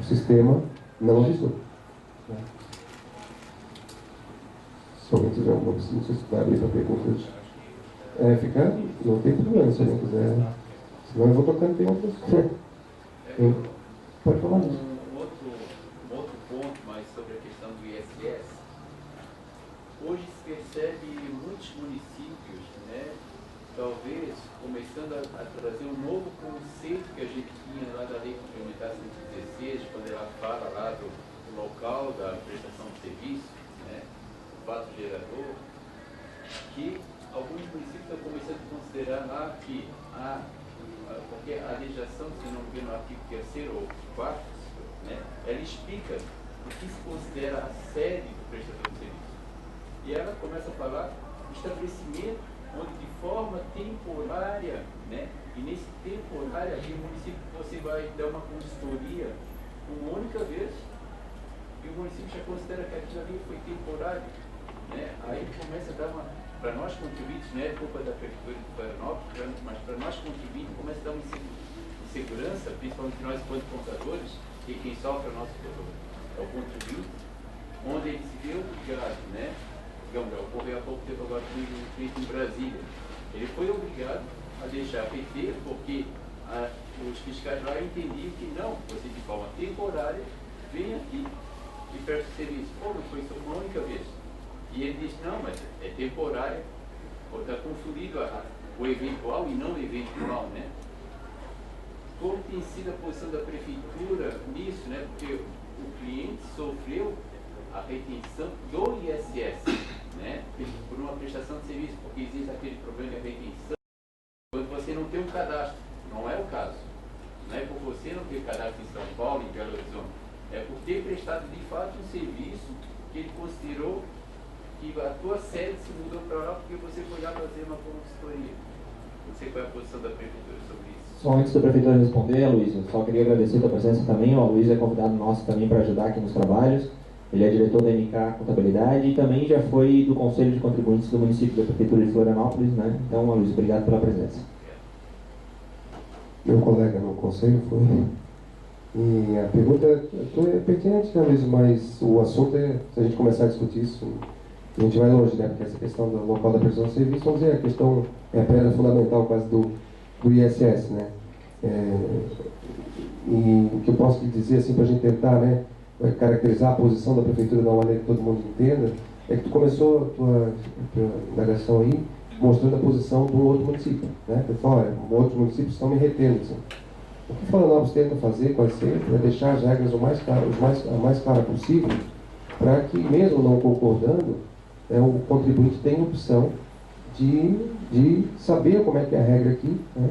o sistema não avisou. Né? Se alguém tiver uma opção, não sei se vai abrir para perguntas. Fica, não tem problema se alguém quiser. Senão eu vou tocando, tem outras. Pode falar isso. Um outro ponto, mais sobre a questão do ISS. Hoje se percebe muitos municípios, né, talvez começando a trazer um novo conceito que a gente tinha lá da Lei Complementar 116, quando ela fala lá do local da prestação de serviço, né, o fato gerador, que alguns municípios estão começando a considerar lá que porque a legislação, se não me engano, no artigo 3º ou 4º, né, ela explica o que se considera a sede do prestador de serviço. E ela começa a falar estabelecimento onde de forma temporária, né, e nesse temporário, aqui no município você vai dar uma consultoria uma única vez, e o município já considera que aquilo ali foi temporário, né, aí começa a dar uma... Para nós contribuintes, não é culpa da Prefeitura de Florianópolis, mas para nós contribuintes começa a dar uma insegurança, principalmente nós enquanto contadores, e quem sofre é o contribuinte, onde ele se vê obrigado, né? Digamos, ocorreu há pouco tempo agora em Brasília. Ele foi obrigado a deixar a PT, porque os fiscais lá entendiam que não, você de forma temporária vem aqui e presta serviço. Ou não foi só uma única vez. E ele disse, não, mas é temporário, ou está confundido o eventual e não eventual, né? Como tem sido a posição da prefeitura nisso, né? Porque o cliente sofreu a retenção do ISS, né? Por uma prestação de serviço, porque existe aquele problema de retenção quando você não tem um cadastro. Não é o caso. Não é por você não ter cadastro em São Paulo, em Belo Horizonte. É por ter prestado de fato um serviço que ele considerou que a tua sede se mudou para lá porque você foi lá fazer uma consultoria. Não sei qual é a posição da Prefeitura sobre isso. Só antes da Prefeitura responder, Aloysio, só queria agradecer a tua presença também. O Aloysio é convidado nosso também para ajudar aqui nos trabalhos. Ele é diretor da MK Contabilidade e também já foi do Conselho de Contribuintes do município da Prefeitura de Florianópolis, né? Então, Aloysio, obrigado pela presença. Meu colega no Conselho foi... E a pergunta é pertinente, né, Aloysio, mas o assunto é, se a gente começar a discutir isso, a gente vai longe, né? Porque essa questão do local da prestação de serviço, vamos dizer, a questão é a pedra fundamental quase do ISS, né? E o que eu posso te dizer, assim, para a gente tentar, né, caracterizar a posição da Prefeitura de uma maneira que todo mundo entenda, é que tu começou a tua indagação aí mostrando a posição de um outro município, né? Tu fala, olha, outros municípios estão me retendo, assim. O que Florianópolis tenta fazer, quase sempre, é deixar as regras a mais clara possível, para que, mesmo não concordando, o contribuinte tenha opção de saber como é que é a regra aqui, né,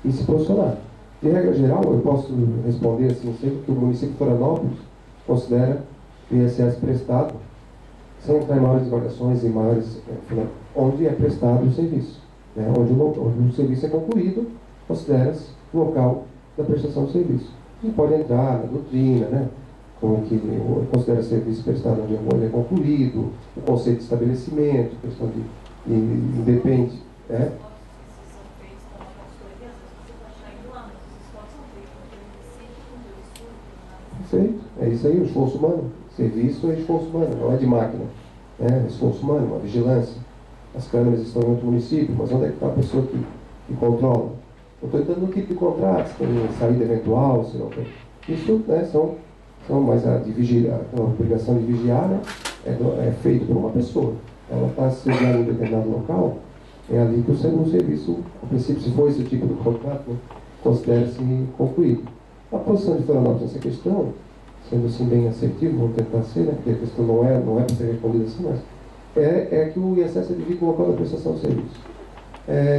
e se posicionar. De regra geral, eu posso responder assim, sempre que o município de Florianópolis considera o ISS prestado, sem entrar em maiores divagações e maiores, onde é prestado o serviço, né, onde o serviço é concluído, considera-se o local da prestação de serviço. E pode entrar na doutrina, né, como que considera serviço prestado onde é concluído, o conceito de estabelecimento, questão de independe. Perfeito. É isso aí, o esforço humano. Serviço é esforço humano, não é de máquina. É esforço humano, uma vigilância. As câmeras estão em outro município, mas onde é que está a pessoa que controla? Eu estou entrando no tipo de contrato, se tem saída eventual, se não tem. Isso, né, são mas a obrigação de vigiar, né, é feita por uma pessoa. Ela está sediada em um determinado local, é ali que o serviço, a princípio, se for esse tipo de contrato, né, considera-se concluído. A posição de Florianópolis nessa questão, sendo assim bem assertivo, vou tentar ser, né, porque a questão não é para ser respondida assim, mas é que o ISS é dividido com o local da prestação de serviço.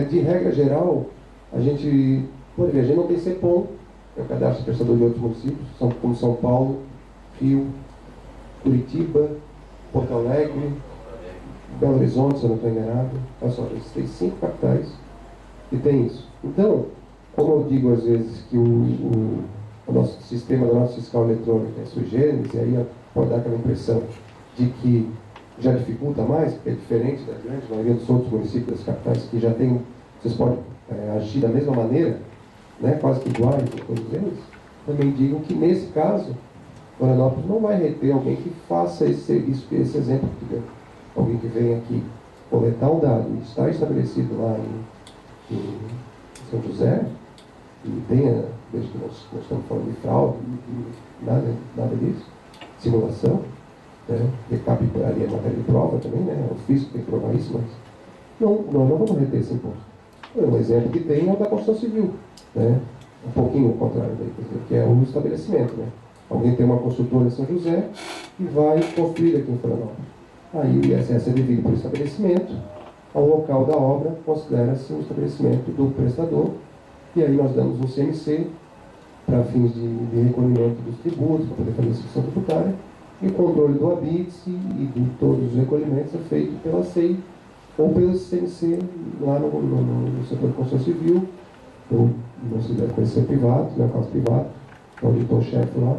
De regra geral, a gente não tem CEPOM, é o cadastro prestador de outros municípios, como São Paulo, Rio, Curitiba, Porto Alegre, Belo Horizonte, se eu não estou enganado. Olha só, tem 5 capitais que tem isso. Então, como eu digo às vezes que o nosso sistema, do nosso fiscal eletrônico é sui generis, e aí pode dar aquela impressão de que já dificulta mais, porque é diferente da grande maioria dos outros municípios das capitais, que já tem, vocês podem agir da mesma maneira, né, quase que iguais, todos eles, também digam que nesse caso Florianópolis não vai reter alguém que faça esse exemplo que deu. Alguém que vem aqui coletar um dado e está estabelecido lá em São José, e tenha, desde que nós estamos falando de fraude, nada disso, simulação, né? Recapitularia a matéria de prova também, né? O fisco tem que provar isso, mas nós não vamos reter esse imposto. Um exemplo que tem é o da construção civil, né? Um pouquinho ao contrário daí, que é o estabelecimento, né? Alguém tem uma construtora em São José e vai construir aqui em Florianópolis. Aí o ISS é devido para o estabelecimento, ao local da obra considera-se um estabelecimento do prestador, e aí nós damos um CMC para fins de recolhimento dos tributos, para poder fazer a inscrição tributária, e o controle do ABITS e de todos os recolhimentos é feito pela SEI ou pelo CMC lá no setor de construção civil, ou não se deve conhecer privado, no caso privado, o auditor-chefe lá,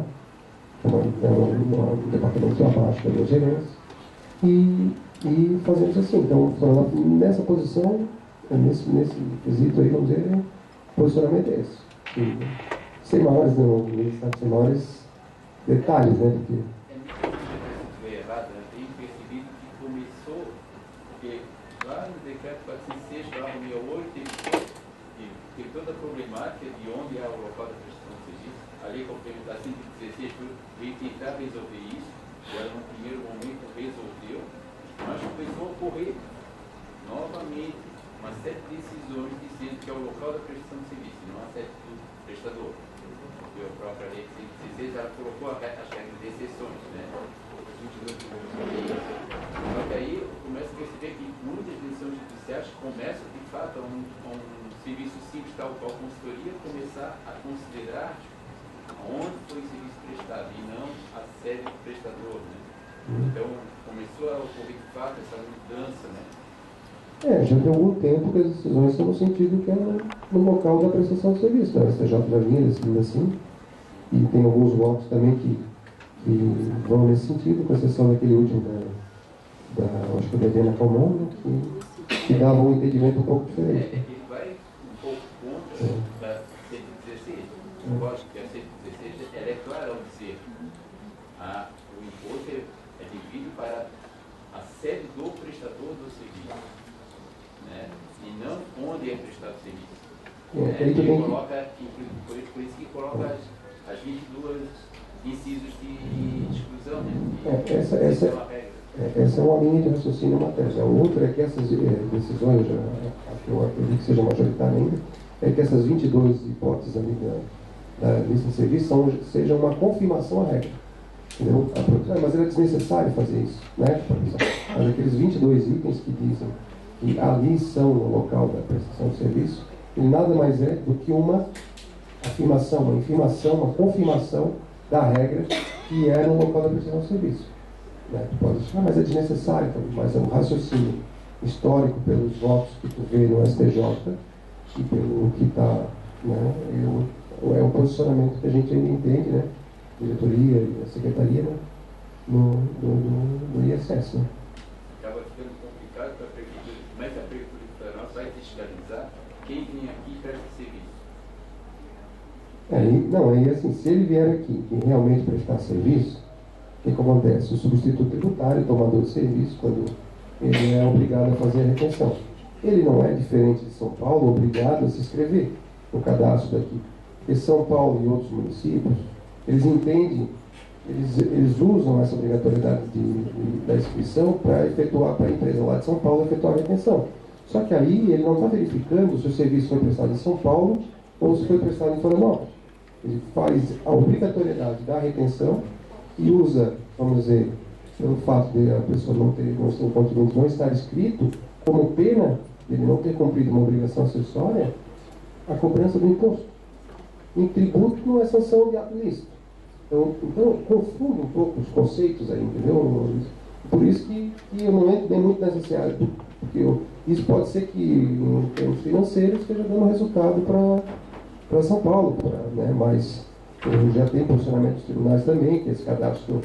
um departamento abaixo da minha gerência, e fazemos assim. Então, nessa posição, nesse quesito aí, vamos dizer, o posicionamento é esse. Sem maiores, sem maiores detalhes, né? Porque errado, eu tenho percebido que começou, porque lá no decreto 406, lá no 68, teve toda a problemática de onde é o local da prestação de serviço. A lei complementar 116 veio tentar resolver isso, já no primeiro momento resolveu, mas começou a ocorrer novamente uma série de decisões dizendo que é o local da prestação de serviço, não a sede do prestador. Porque a própria lei 116 já colocou as regras de exceções, né? Só que aí eu começo a perceber que muitas decisões judiciais começam, de fato, a um serviço simples, tal qual consultoria, começar a considerar onde foi o serviço prestado e não a sede do prestador, né? Então, começou a ocorrer, de fato, essa mudança, né? já tem algum tempo que as decisões estão no sentido que é no local da prestação de serviço, né? O STJ já vinha decidindo assim, e tem alguns votos também que vão nesse sentido, com exceção daquele último acho que da Helena Calmon, né? que dava um entendimento um pouco diferente. Ele vai um pouco contra a 116. Eu gosto que a 116 ela é clara ao dizer o imposto é devido para a sede do prestador do serviço, né? E não onde é prestado o serviço. Ele coloca, por isso que coloca as 22 incisos de exclusão, né? Essa é uma linha de raciocínio na matéria. A outra é que essas decisões, eu acredito que seja majoritária ainda, é que essas 22 hipóteses ali da lista de serviço sejam uma confirmação à regra. Entendeu? Mas era desnecessário fazer isso, né? Mas aqueles 22 itens que dizem que ali são o local da prestação de serviço, ele nada mais é do que uma afirmação, uma infirmação, uma confirmação da regra que é no local da prestação de serviço. Né? Tu pode dizer, mas é desnecessário, mas é um raciocínio histórico pelos votos que tu vê no STJ e pelo que está, né? É o posicionamento que a gente ainda entende, né? Diretoria e a secretaria, né? no ISS. Né? Acaba ficando complicado para a prefeitura. Como é que a prefeitura de Florianópolis vai fiscalizar quem vem aqui e presta serviço? Aí assim, se ele vier aqui e realmente prestar serviço, o que acontece? O substituto tributário, tomador de serviço, quando ele é obrigado a fazer a retenção. Ele não é diferente de São Paulo, obrigado a se inscrever no cadastro daqui. Porque São Paulo e outros municípios, eles entendem, eles usam essa obrigatoriedade da inscrição para a empresa lá de São Paulo efetuar a retenção. Só que aí ele não está verificando se o serviço foi prestado em São Paulo ou se foi prestado em Florianópolis. Ele faz a obrigatoriedade da retenção e usa, vamos dizer, pelo fato de a pessoa não ter o contribuinte não estar inscrito, como pena de ele não ter cumprido uma obrigação acessória, a cobrança do imposto. Em tributo não é sanção de ato ilícito. Então confunde um pouco os conceitos aí, entendeu? Por isso que eu não entro nem muito nessa seara, porque isso pode ser que, em termos financeiros, esteja dando resultado para São Paulo, né? Mas já tem posicionamento dos tribunais também, que esse cadastro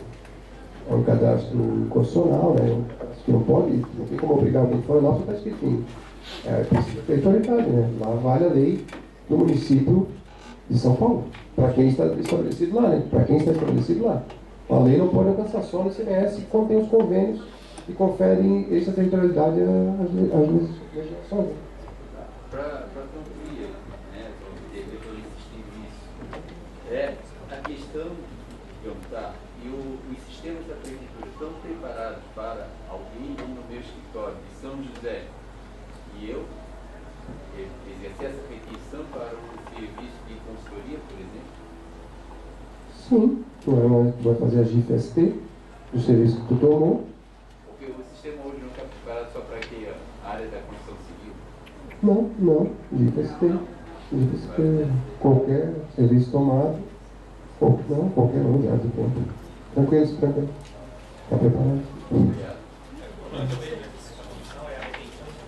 é um cadastro constitucional, né? Que não tem como obrigar alguém de Florianópolis, está escrito em territorialidade, né? Lá vale a lei do município de São Paulo, para quem está estabelecido lá, né? Para quem está estabelecido lá. A lei não pode alcançar só no ICMS que contém os convênios e conferem extraterritorialidade às legislações. Para concluir, né, eu insisti nisso, a questão, digamos, tá, e os sistemas da prefeitura estão preparados para alguém ir no meu escritório de São José e eu exercer essa petição para um serviço de consultoria, por exemplo? Sim, tu vai fazer a GIF-ST, o serviço que tu tomou. Porque o sistema hoje não está preparado só para a área da construção civil? Não, GIF-ST. GIF-ST, qualquer serviço tomado, qualquer um, já de tempo. Tranquilo. Está preparado? Obrigado. É a retenção de São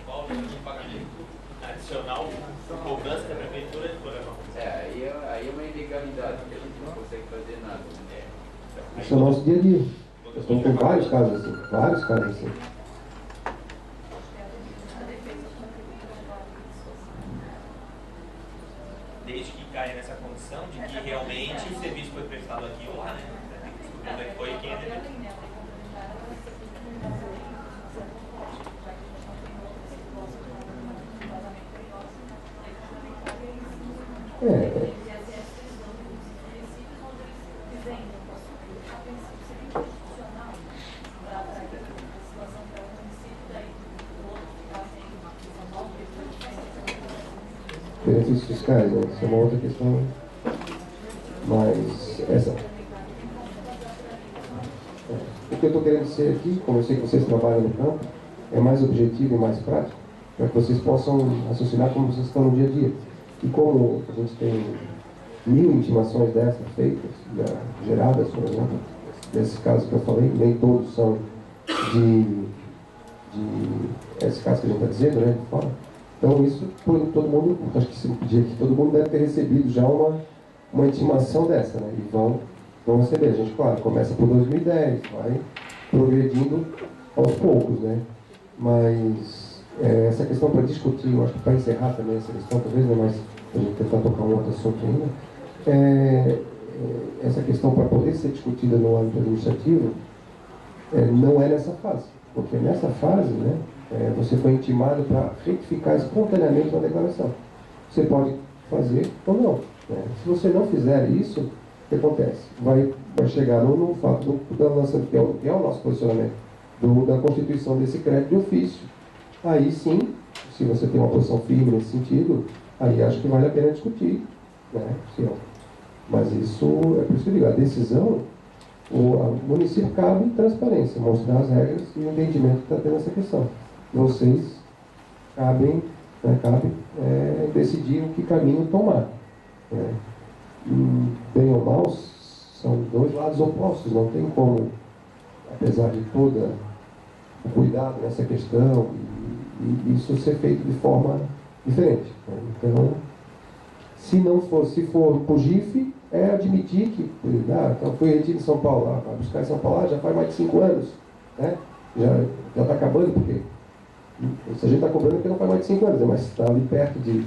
Paulo e um pagamento adicional por cobrança da prefeitura de Florianópolis. Aí é uma ilegalidade, que a gente não consegue fazer nada. Esse é o nosso dia a dia. Nós estamos com vários casos assim. Desde que caia nessa condição de que realmente o serviço foi prestado aqui ou lá, né? Tem que descobrir onde é que foi e quem é dele. Benefícios fiscais, né? Isso é uma outra questão, mas o que eu estou querendo dizer aqui, como eu sei que vocês trabalham no campo, é mais objetivo e mais prático, para que vocês possam raciocinar como vocês estão no dia a dia. E como a gente tem 1000 intimações dessas feitas, geradas, por exemplo, nesses casos que eu falei, nem todos são de esse caso que a gente está dizendo, né, de fora. Então isso, todo mundo, acho que se pedir aqui, todo mundo deve ter recebido já uma intimação dessa, né, e vão receber. A gente, claro, começa por 2010, vai progredindo aos poucos, né, mas essa questão para discutir, eu acho que para encerrar também essa questão, talvez, né, mas a gente tentar tocar um outro assunto ainda, essa questão para poder ser discutida no âmbito administrativo, não é nessa fase, porque nessa fase, né, você foi intimado para retificar espontaneamente uma declaração. Você pode fazer ou não, né? Se você não fizer isso, o que acontece? Vai chegar no fato da nossa, que é o nosso posicionamento, da constituição desse crédito de ofício. Aí sim, se você tem uma posição firme nesse sentido, aí acho que vale a pena discutir, né? Sim, mas isso, é por isso que eu digo, a decisão, o município cabe transparência, mostrar as regras e o entendimento que está tendo essa questão. Vocês cabe decidir o que caminho tomar. Né? Bem ou mal, são dois lados opostos, não tem como, apesar de todo o cuidado nessa questão, e isso ser feito de forma diferente. Né? Então, se for por GIF, admitir que então foi retido em São Paulo, vai buscar em São Paulo, já faz mais de 5 anos, né? Já está acabando, porque se a gente está cobrando, porque não faz mais de 5 anos, mas está ali perto e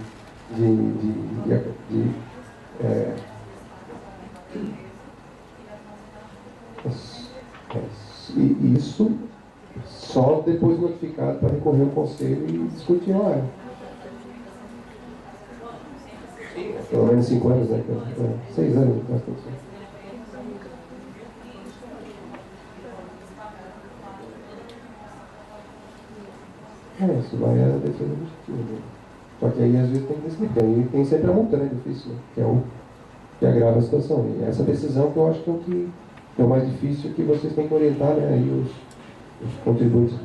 isso só depois notificado para recorrer ao conselho e discutir a área. Pelo menos 5 anos, né? 6 anos, né? Isso vai à defesa do título. Né? Só que aí às vezes tem que decidir, porque aí tem sempre a multa, né, do ofício, né? Que é o que agrava a situação. E essa decisão que eu acho que é o mais difícil, que vocês têm que orientar, né, aí os contribuintes.